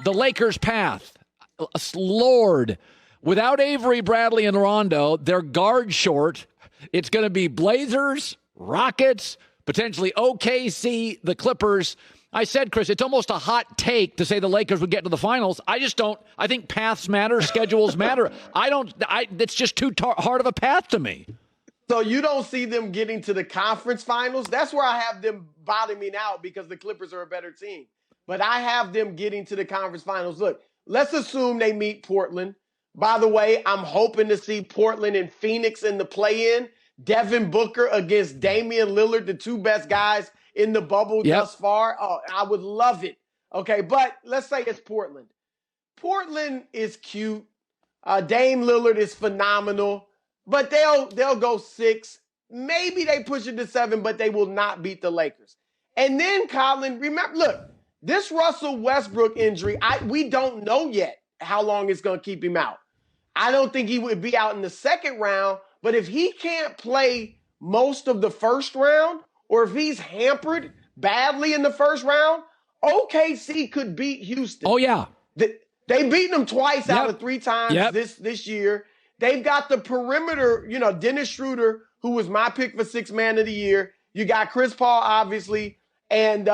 the Lakers' path. Lord, without Avery, Bradley, and Rondo, they're guard short. It's going to be Blazers, Rockets, potentially OKC, the Clippers. I said, Chris, it's almost a hot take to say the Lakers would get to the finals. I just don't. I think paths matter, schedules matter. It's just too hard of a path to me. So you don't see them getting to the conference finals? That's where I have them bottoming out because the Clippers are a better team. But I have them getting to the conference finals. Look, let's assume they meet Portland. By the way, I'm hoping to see Portland and Phoenix in the play-in. Devin Booker against Damian Lillard, the two best guys in the bubble thus far. Oh, I would love it. Okay, but let's say it's Portland. Portland is cute. Dame Lillard is phenomenal. But they'll go 6. Maybe they push it to 7, but they will not beat the Lakers. And then, Colin, remember, look, this Russell Westbrook injury, we don't know yet how long it's going to keep him out. I don't think he would be out in the second round, but if he can't play most of the first round, or if he's hampered badly in the first round, OKC could beat Houston. Oh, yeah. They beat them twice out of 3 times this year. They've got the perimeter, Dennis Schroeder, who was my pick for 6th man of the year. You got Chris Paul, obviously, and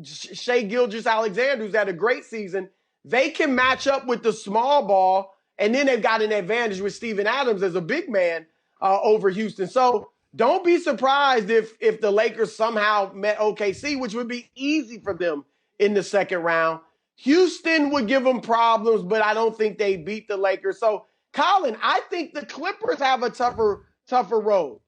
Shai Gilgeous-Alexander, who's had a great season. They can match up with the small ball, and then they've got an advantage with Steven Adams as a big man over Houston. So don't be surprised if the Lakers somehow met OKC, which would be easy for them in the second round. Houston would give them problems, but I don't think they beat the Lakers. So, Colin, I think the Clippers have a tougher road.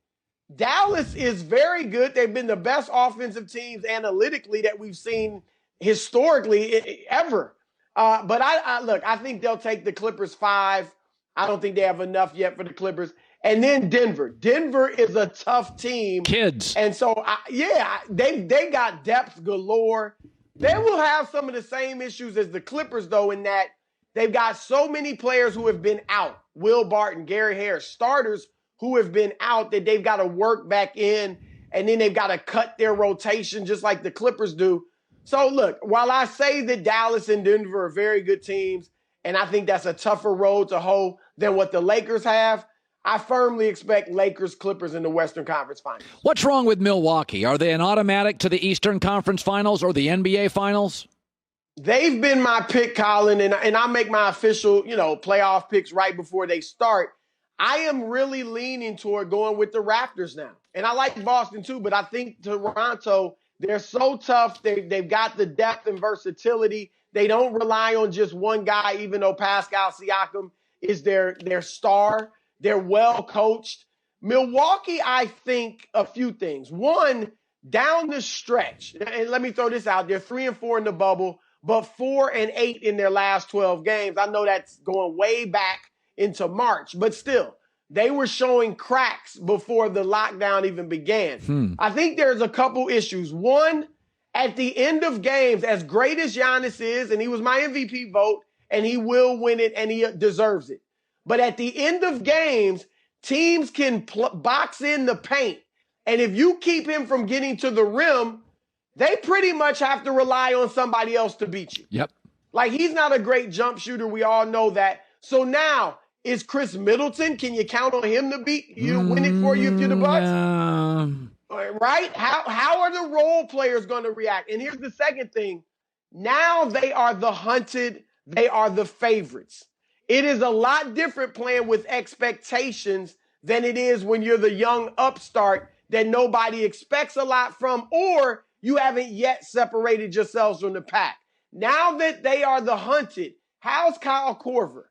Dallas is very good. They've been the best offensive teams analytically that we've seen historically ever. But I think they'll take the Clippers 5. I don't think they have enough yet for the Clippers. And then Denver. Denver is a tough team. Kids. And so, they got depth galore. They will have some of the same issues as the Clippers, though, in that they've got so many players who have been out. Will Barton, Gary Harris, starters who have been out that they've got to work back in, and then they've got to cut their rotation just like the Clippers do. So, look, while I say that Dallas and Denver are very good teams, and I think that's a tougher road to hoe than what the Lakers have, I firmly expect Lakers, Clippers in the Western Conference Finals. What's wrong with Milwaukee? Are they an automatic to the Eastern Conference Finals or the NBA Finals? They've been my pick, Colin, and I make my official, playoff picks right before they start. I am really leaning toward going with the Raptors now. And I like Boston too, but I think Toronto, they're so tough. They've got the depth and versatility. They don't rely on just one guy, even though Pascal Siakam is their star. They're well coached. Milwaukee, I think a few things. One, down the stretch, and let me throw this out there, 3-4 in the bubble, but 4-8 in their last 12 games. I know that's going way back into March, but still, they were showing cracks before the lockdown even began. I think there's a couple issues. One, at the end of games, as great as Giannis is, and he was my MVP vote, and he will win it, and he deserves it. But at the end of games, teams can box in the paint. And if you keep him from getting to the rim, they pretty much have to rely on somebody else to beat you. Yep. Like, he's not a great jump shooter. We all know that. So now, is Chris Middleton? Can you count on him to beat you, to win it for you if you're the Bucks? Right? How are the role players going to react? And here's the second thing. Now they are the hunted. They are the favorites. It is a lot different playing with expectations than it is when you're the young upstart that nobody expects a lot from, or you haven't yet separated yourselves from the pack. Now that they are the hunted, how's Kyle Korver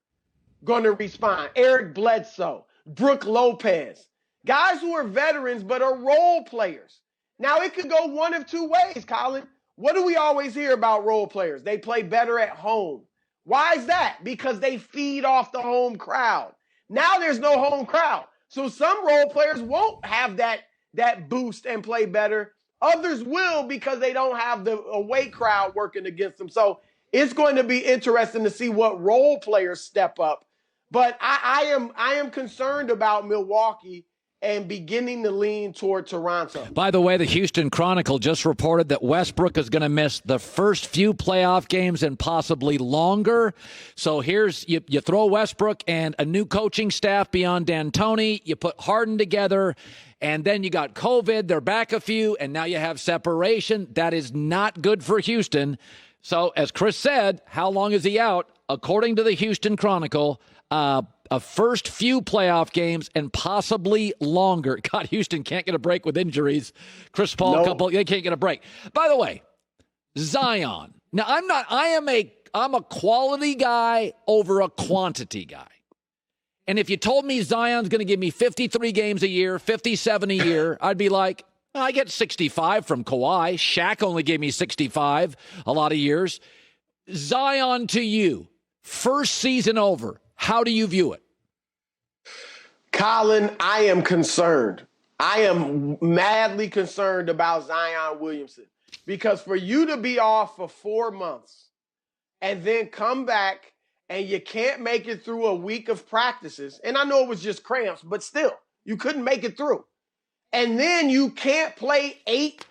going to respond? Eric Bledsoe, Brooke Lopez, guys who are veterans but are role players. Now, it could go one of two ways, Colin. What do we always hear about role players? They play better at home. Why is that? Because they feed off the home crowd. Now there's no home crowd. So some role players won't have that boost and play better. Others will because they don't have the away crowd working against them. So it's going to be interesting to see what role players step up. But I am concerned about Milwaukee. and beginning to lean toward Toronto. By the way, the Houston Chronicle just reported that Westbrook is going to miss the first few playoff games and possibly longer. So here's you throw Westbrook and a new coaching staff beyond D'Antoni. You put Harden together, and then you got COVID. They're back a few, and now you have separation. That is not good for Houston. So as Chris said, how long is he out? According to the Houston Chronicle, a first few playoff games and possibly longer. God, Houston can't get a break with injuries. Chris Paul, they can't get a break. By the way, Zion. Now, I'm a quality guy over a quantity guy. And if you told me Zion's going to give me 53 games a year, 57 a year, I'd be like, I get 65 from Kawhi. Shaq only gave me 65 a lot of years. Zion to you, first season over. How do you view it? Colin, I am concerned. I am madly concerned about Zion Williamson because for you to be off for 4 months and then come back and you can't make it through a week of practices, and I know it was just cramps, but still, you couldn't make it through. And then you can't play 8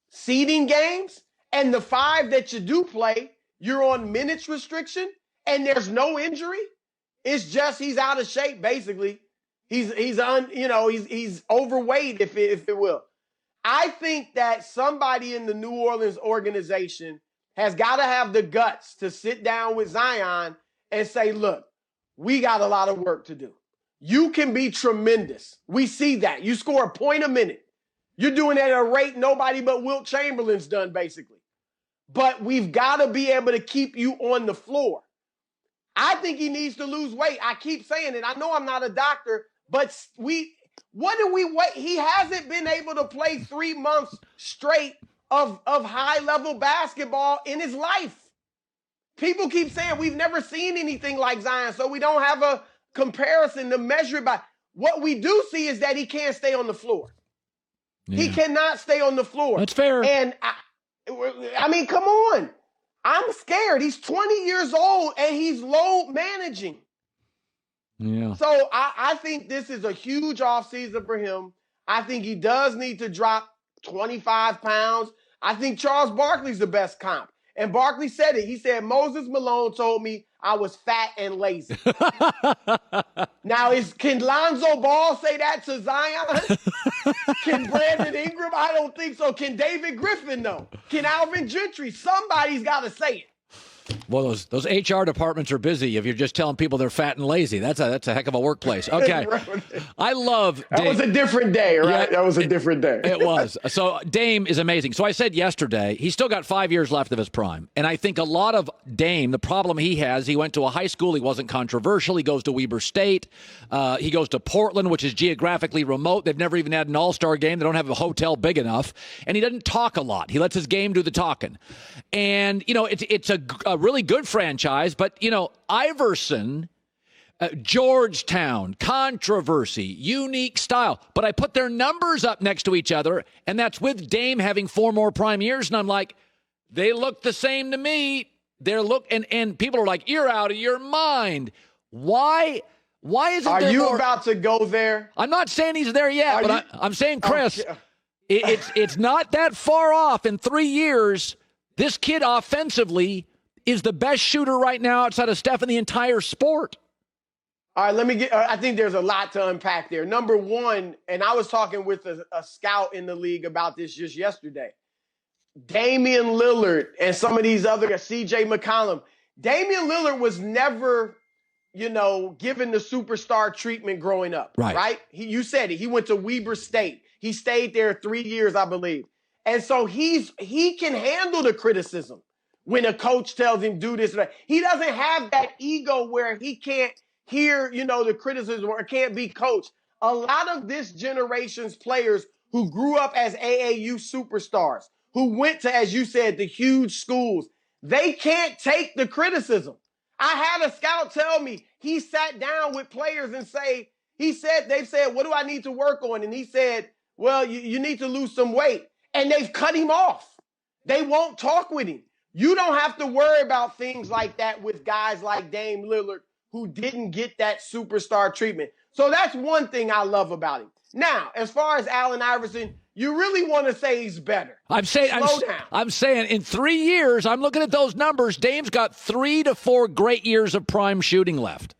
seeding games, and the 5 that you do play, you're on minutes restriction, and there's no injury. It's just he's out of shape, basically. He's overweight, if it will. I think that somebody in the New Orleans organization has got to have the guts to sit down with Zion and say, look, we got a lot of work to do. You can be tremendous. We see that. You score a point a minute. You're doing it at a rate nobody but Wilt Chamberlain's done, basically. But we've got to be able to keep you on the floor. I think he needs to lose weight. I keep saying it. I know I'm not a doctor, but what do we wait? He hasn't been able to play 3 months straight of high-level basketball in his life. People keep saying we've never seen anything like Zion, so we don't have a comparison to measure it by. What we do see is that he can't stay on the floor. Yeah. He cannot stay on the floor. That's fair. And I mean, come on. I'm scared. He's 20 years old and he's load managing. Yeah. So I think this is a huge offseason for him. I think he does need to drop 25 pounds. I think Charles Barkley's the best comp. And Barkley said it. He said, Moses Malone told me I was fat and lazy. Now, can Lonzo Ball say that to Zion? Can Brandon Ingram? I don't think so. Can David Griffin, though? Can Alvin Gentry? Somebody's got to say it. Well, those HR departments are busy if you're just telling people they're fat and lazy. That's a heck of a workplace. Okay. I love Dame. That was a different day, right? Yeah, that was a different day. It was. So Dame is amazing. So I said yesterday, he's still got 5 years left of his prime. And I think a lot of Dame, the problem he has, he went to a high school. He wasn't controversial. He goes to Weber State. He goes to Portland, which is geographically remote. They've never even had an all-star game. They don't have a hotel big enough. And he doesn't talk a lot. He lets his game do the talking. And, it's a really good franchise, but, Iverson, Georgetown, controversy, unique style. But I put their numbers up next to each other, and that's with Dame having 4 more prime years, and I'm like, they look the same to me. And people are like, you're out of your mind. Why isn't Are there you more? About to go there? I'm not saying he's there yet, but I'm saying, Chris, it's not that far off. In 3 years, this kid offensively is the best shooter right now outside of Steph in the entire sport. All right, I think there's a lot to unpack there. Number one, and I was talking with a scout in the league about this just yesterday. Damian Lillard and some of these other guys, CJ McCollum. Damian Lillard was never, given the superstar treatment growing up, right? You said it. He went to Weber State. He stayed there 3 years, I believe. And so he can handle the criticism. When a coach tells him do this, he doesn't have that ego where he can't hear, the criticism or can't be coached. A lot of this generation's players who grew up as AAU superstars, who went to, as you said, the huge schools, they can't take the criticism. I had a scout tell me he sat down with players and they said, what do I need to work on? And he said, well, you need to lose some weight. And they've cut him off. They won't talk with him. You don't have to worry about things like that with guys like Dame Lillard who didn't get that superstar treatment. So that's one thing I love about him. Now, as far as Allen Iverson, you really want to say he's better. Slow down. I'm saying in 3 years, I'm looking at those numbers. Dame's got 3 to 4 great years of prime shooting left.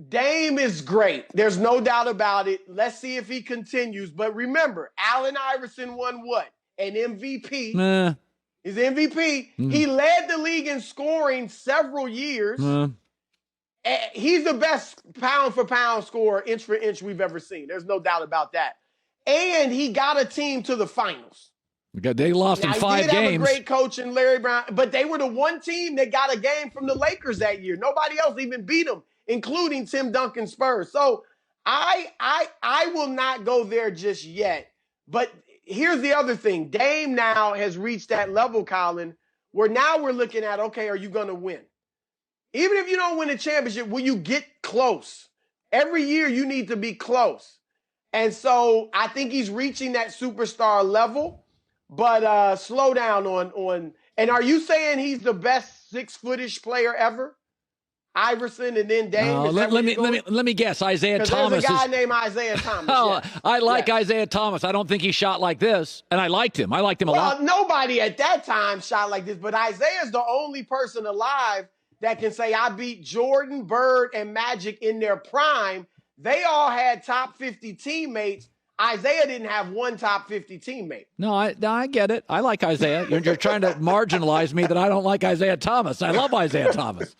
Dame is great. There's no doubt about it. Let's see if he continues. But remember, Allen Iverson won what? An MVP. He's MVP. He led the league in scoring several years. He's the best pound-for-pound scorer, inch for inch we've ever seen. There's no doubt about that. And he got a team to the finals. They lost in 5 games. He did have a great coach in Larry Brown, but they were the one team that got a game from the Lakers that year. Nobody else even beat them, including Tim Duncan's Spurs. So I will not go there just yet. But here's the other thing. Dame now has reached that level, Colin, where now we're looking at, okay, are you going to win? Even if you don't win a championship, will you get close? Every year you need to be close. And so I think he's reaching that superstar level, but slow down on. And are you saying he's the best 6-footish player ever? Iverson and then Dame? Let me guess. Isaiah Thomas. There's a guy named Isaiah Thomas. I like Isaiah Thomas. I don't think he shot like this, and I liked him. I liked him a lot. Well, nobody at that time shot like this, but Isaiah's the only person alive that can say, I beat Jordan, Bird, and Magic in their prime. They all had top 50 teammates. Isaiah didn't have one top 50 teammate. No, I get it. I like Isaiah. You're trying to marginalize me that I don't like Isaiah Thomas. I love Isaiah Thomas.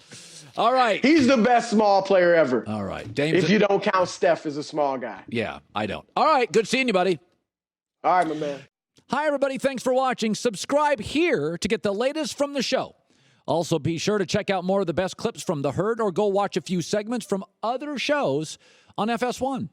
All right. He's the best small player ever. All right. If you don't count Steph as a small guy. Yeah, I don't. All right. Good seeing you, buddy. All right, my man. Hi, everybody. Thanks for watching. Subscribe here to get the latest from the show. Also, be sure to check out more of the best clips from The Herd or go watch a few segments from other shows on FS1.